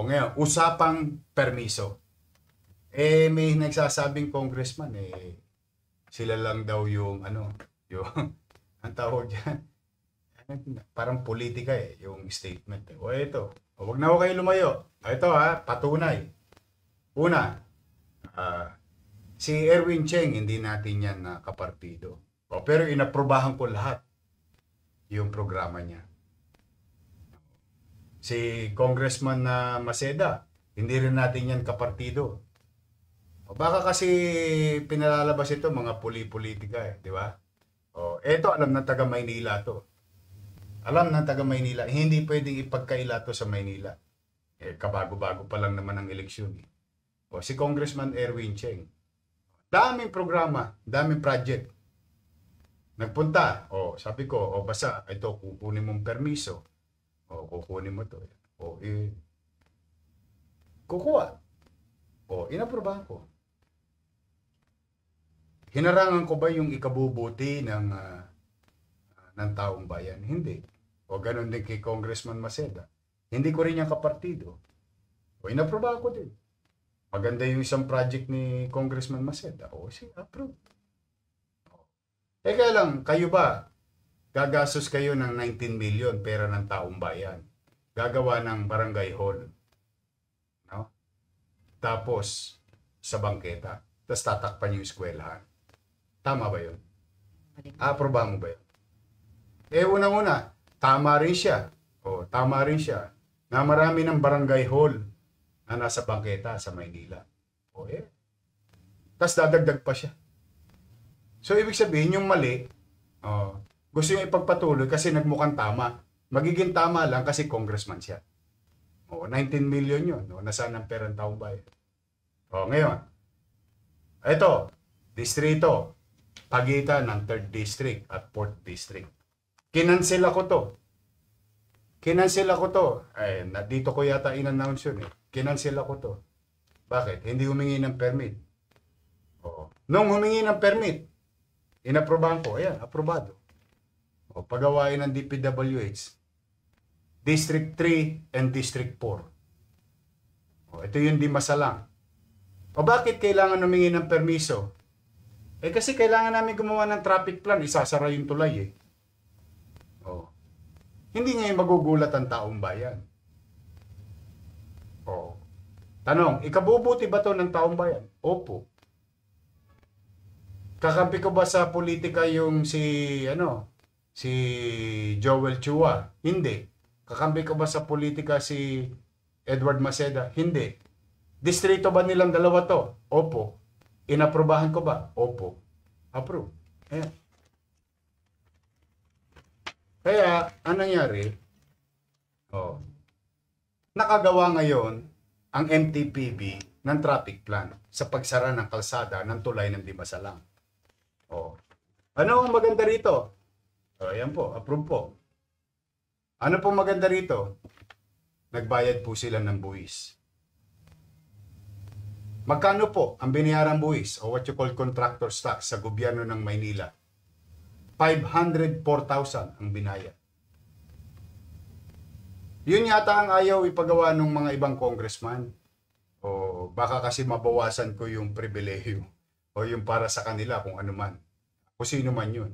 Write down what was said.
ngayon, usapang permiso. May nagsasabing congressman, sila lang daw yung, yung, ang tawag dyan, parang politika yung statement. O ito, wag na ako kayo lumayo. Ito patunay. Una, si Erwin Cheng, hindi natin yan kapartido. Pero inaprobahan ko lahat yung programa niya. Si Congressman Maceda, hindi rin natin yan kapartido. Baka kasi pinalalabas ito mga politika di ba? Eto alam ng taga Maynila to. Alam ng taga Maynila, hindi pwedeng ipagkaila to sa Maynila. Kabago-bago pa lang naman ang eleksyon. Si Congressman Erwin Cheng. Daming programa, daming project. Nagpunta, sabi ko, basta ito kukunin mong permiso. Kukunin mo to. Kukuha. Inaprobahan ko. Hinarangan ko ba yung ikabubuti ng taong bayan? Hindi. Ganun din kay Congressman Maceda. Hindi ko rin yung kapartido. Inaprobahan ko din. Maganda yung isang project ni Congressman Maceda. Sige, approve. Kaya lang, kayo ba, gagastos kayo ng 19 million pera ng taong bayan. Gagawa ng barangay hall. No? Tapos, sa bangketa. Tapos tatakpan yung eskwelahan. Tama ba yun? Aprobahan mo ba yun? Unang-una, tama rin siya. Tama rin siya na marami ng barangay hall na nasa bangketa sa Maynila. Tapos dadagdag pa siya. So, ibig sabihin, yung mali, gusto yung ipagpatuloy kasi nagmukhang tama. Magiging tama lang kasi congressman siya. 19 million yun. Nasaan ang perang taong bayan? Ngayon, ito, distrito, pagitan ng 3rd District at 4th District. Kinansel ako to. Dito ko yata in-announce yun Kinansel ako to. Bakit? Hindi humingi ng permit. Nung humingi ng permit, inaprobahan ko. Ayan, aprobado. Pagawain ng DPWH. District 3 and District 4. Ito yung di masalang. Bakit kailangan humingi ng permiso? Kasi kailangan namin gumawa ng traffic plan. Isasara yung tulay Hindi ngayon magugulat ang taong bayan. Tanong, ikabubuti ba to ng taong bayan? Opo. Kakampi ko ba sa politika yung si Joel Chua? Hindi. Kakampi ko ba sa politika si Edward Maceda? Hindi. Distrito ba nilang dalawa to? Opo. Inaprobahan ko ba? Opo. Approve. Ayan. Kaya, anong nangyari? Nakagawa ngayon ang MTPB ng traffic plan sa pagsara ng kalsada ng tulay ng Dimasalang. Ano ang maganda rito? Ayan po, approve po. Ano po maganda rito? Nagbayad po sila ng buwis. Magkano po ang binayaran buwis o what you call contractor's tax sa gobyerno ng Maynila? 504,000 ang binayad. Yun yata ang ayaw ipagawa ng mga ibang congressman. Baka kasi mabawasan ko yung pribilehiyo o yung para sa kanila kung ano man. Kung sino man yun.